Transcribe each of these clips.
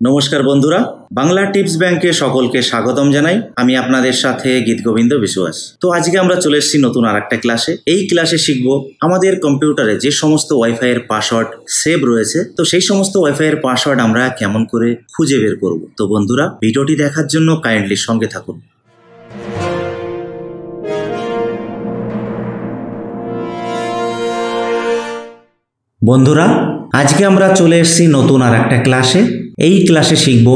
নমস্কার বন্ধুরা, বাংলা টিপস ব্যাংকে সকলকে স্বাগতম জানাই। আমি আপনাদের সাথে গীতগোবিন্দ বিশ্বাস। তো আজকে আমরা চলে এসেছি নতুন আরেকটা ক্লাসে। এই ক্লাসে শিখব আমাদের কম্পিউটারে যে সমস্ত ওয়াইফাই এর পাসওয়ার্ড সেভ রয়েছে, তো সেই সমস্ত ওয়াইফাই এর পাসওয়ার্ড আমরা কেমন করে খুঁজে বের করব। তো বন্ধুরা, ভিডিওটি দেখার জন্য কাইন্ডলি সঙ্গে থাকুন। বন্ধুরা, আজকে আমরা চলে এসেছি নতুন আর একটা ক্লাসে। এই ক্লাসে শিখব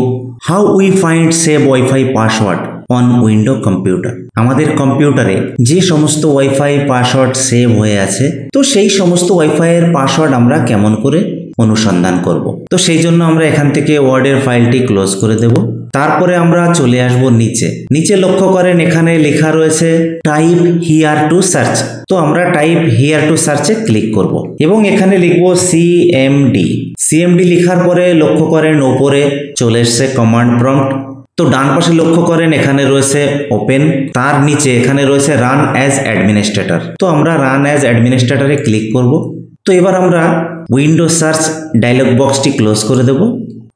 how we find save wifi password on window computer. আমাদের কম্পিউটারে যে সমস্ত ওয়াইফাই পাসওয়ার্ড সেভ হয়ে আছে, তো সেই সমস্ত ওয়াইফাই এর পাসওয়ার্ড আমরা কেমন করে অনুসন্ধান করব। তো সেই জন্য আমরা এখান থেকে ওয়ার্ডের ফাইলটি ক্লোজ করে দেব। তারপরে আমরা চলে আসব নিচে লক্ষ্য করেন এখানে লেখা রয়েছে টাইপ হিয়ার টু সার্চ। তো আমরা টাইপ হিয়ার টু সার্চে ক্লিক করব এবং এখানে লিখব সিএমডি লেখার পরে লক্ষ্য করেন ওপরে চলে এসছে কমান্ড প্রম্পট। তো ডান পাশে লক্ষ্য করেন এখানে রয়েছে ওপেন, তার নিচে এখানে রয়েছে রান অ্যাজ অ্যাডমিনিস্ট্রেটর। তো আমরা রান অ্যাজ অ্যাডমিনিস্ট্রেটরে ক্লিক করব। তো এবার আমরা উইন্ডো সার্চ ডায়লগ বক্সটি ক্লোজ করে দেব।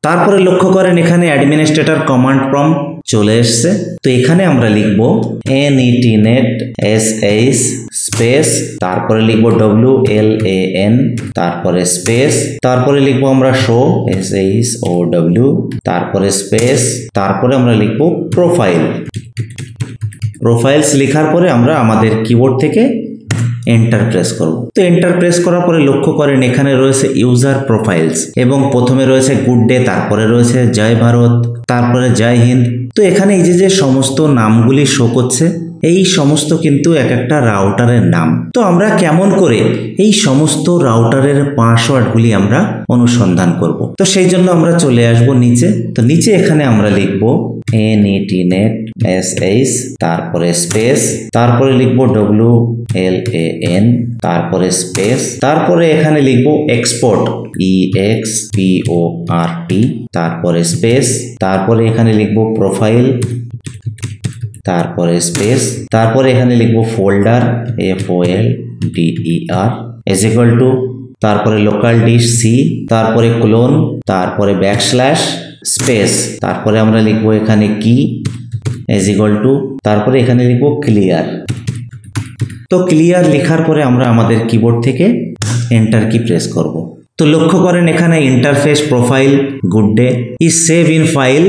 তারপরে লক্ষ্য করেন এখানে অ্যাডমিনিস্ট্রেটর কমান্ড প্রম্পট চলে এসছে। তো এখানে আমরা লিখব netnet sh স্পেস, তারপরে লিখব WLAN, তারপরে স্পেস, তারপরে লিখব আমরা শো SHOW, তারপরে স্পেস, তারপরে আমরা লিখব প্রোফাইলস লেখার পরে আমরা আমাদের কিবোর্ড থেকে এন্টার প্রেস করব। তো এন্টার প্রেস করার পরে লক্ষ্য করেন এখানে রয়েছে ইউজার প্রোফাইলস এবং প্রথমে রয়েছে গুড ডে, তারপরে রয়েছে জয় ভারত, তারপরে জয় হিন্দ। তো এখানে এই যে সমস্ত নামগুলি শো করছে, এই সমস্ত কিন্তু এক একটা রাউটারের নাম। তো আমরা কেমন করে এই সমস্ত রাউটারের পাসওয়ার্ডগুলি আমরা অনুসন্ধান করব। তো সেই জন্য আমরা চলে আসব নিচে। তো নিচে এখানে আমরা লিখব netnet sh, তারপরে স্পেস, তারপরে লিখব WLAN, তারপরে স্পেস, তারপরে এখানে লিখব এক্সপোর্ট EXPORT, তারপরে স্পেস, তারপরে এখানে লিখব প্রোফাইল, তারপরে স্পেস, তারপরে এখানে লিখব folder FOLDER is equal to, তারপরে লোকাল ডিশ C, তারপরে ক্লোন, তারপরে ব্যাকস্ল্যাশ স্পেস, তারপরে আমরা লিখব এখানে কি ইজ ইকুয়াল টু, তারপরে এখানে লিখব ক্লিয়ার। তো ক্লিয়ার লেখার পরে আমরা আমাদের কিবোর্ড থেকে এন্টার কি প্রেস করব। তো লক্ষ্য করেন এখানে interface profile good day is save in file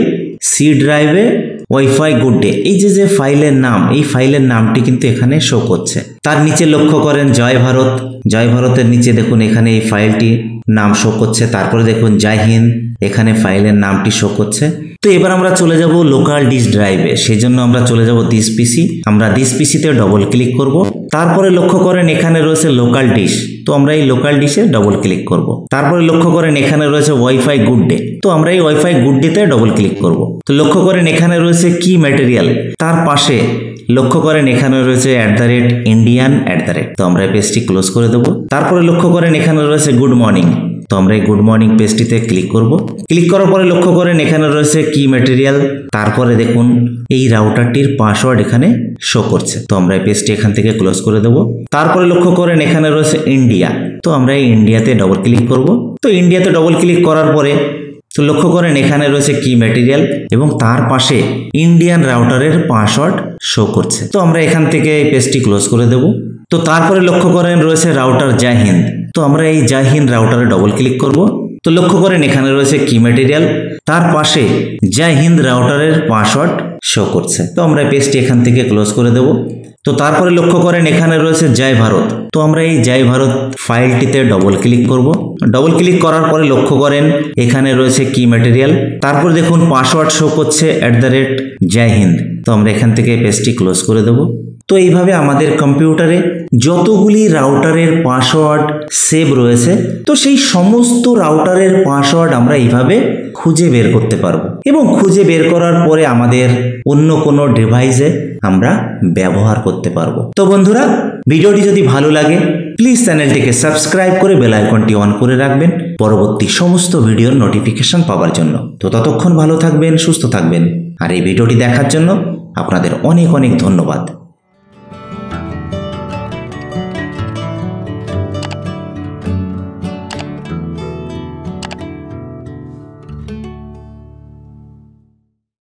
C ড্রাইভে ওয়াইফাই গুড ডে। এই যে ফাইলের নাম, এই ফাইলের নামটি কিন্তু এখানে শো করছে। তার নিচে লক্ষ্য করেন জয় ভারতের নিচে দেখুন এখানে এই ফাইলটি নাম শো করছে। তারপরে দেখুন জয় হিন্দ, এখানে ফাইলের নামটি শো করছে। তো এবার আমরা চলে যাব লোকাল ডিশ ড্রাইভে, সেই জন্য আমরা চলে যাব দিস পিসি। আমরা দিস পিসিতে ডবল ক্লিক করব। তারপরে লক্ষ্য করেন এখানে রয়েছে লোকাল ডিশ, তো আমরা এই লোকাল ডিশে ডবল ক্লিক করব। তারপরে লক্ষ্য করেন এখানে রয়েছে ওয়াইফাই গুড ডে, তো আমরা এই ওয়াইফাই গুড ডেতে ডবল ক্লিক করব। তো লক্ষ্য করেন এখানে রয়েছে কি ম্যাটেরিয়াল, তার পাশে লক্ষ্য করেন এখানে রয়েছে @Indian @, তো আমরা এই পেজটি ক্লোজ করে দেব। তারপরে লক্ষ্য করেন এখানে রয়েছে গুড মর্নিং, তো আমরা এই গুড মর্নিং পেজটিতে ক্লিক করব। ক্লিক করার পরে লক্ষ্য করেন এখানে রয়েছে কি ম্যাটেরিয়াল, তারপরে দেখুন এই রাউটারটির পাসওয়ার্ড এখানে শো করছে। তো আমরা এই পেজটি এখান থেকে ক্লোজ করে দেব। তারপরে লক্ষ্য করেন এখানে রয়েছে ইন্ডিয়া, তো আমরা এই ইন্ডিয়াতে ডবল ক্লিক করব। তো ইন্ডিয়াতে ডবল ক্লিক করার পরে তো লক্ষ্য করেন এখানে রয়েছে কি ম্যাটেরিয়াল এবং তার পাশে ইন্ডিয়ান রাউটারের পাসওয়ার্ড শো করছে। তো আমরা এখান থেকে এই পেজটি ক্লোজ করে দেব। তো তারপরে লক্ষ্য করেন রয়েছে রাউটার জয় হিন্দ, তো আমরা এই জয় হিন্দ রাউটারে ডবল ক্লিক করব। তো লক্ষ্য করেন এখানে রয়েছে কি ম্যাটেরিয়াল, তার পাশে জয় হিন্দ রাউটারের পাসওয়ার্ড শো করছে। তো আমরা এই পেজটি এখান থেকে ক্লোজ করে দেব। তো তারপরে লক্ষ্য করেন এখানে রয়েছে জয় ভারত, তো আমরা এই জয় ভারত ফাইলটিতে ডবল ক্লিক করব। ডবল ক্লিক করার পরে লক্ষ্য করেন এখানে রয়েছে কি ম্যাটেরিয়াল, তারপর দেখুন পাসওয়ার্ড শো করছে @জয় হিন্দ, তো আমরা এখান থেকে পেজটি ক্লোজ করে দেব। তো এইভাবে আমাদের কম্পিউটারে যতগুলি রাউটারের পাসওয়ার্ড সেভ রয়েছে, তো সেই সমস্ত রাউটারের পাসওয়ার্ড আমরা এইভাবে খুঁজে বের করতে পারবো এবং খুঁজে বের করার পরে আমাদের অন্য কোনো ডিভাইসে আমরা ব্যবহার করতে পারবো। তো বন্ধুরা, ভিডিওটি যদি ভালো লাগে প্লিজ চ্যানেলটিকে সাবস্ক্রাইব করে বেল আইকনটি অন করে রাখবেন পরবর্তী সমস্ত ভিডিওর নোটিফিকেশন পাওয়ার জন্য। তো ততক্ষণ ভালো থাকবেন, সুস্থ থাকবেন, আর এই ভিডিওটি দেখার জন্য আপনাদের অনেক অনেক ধন্যবাদ।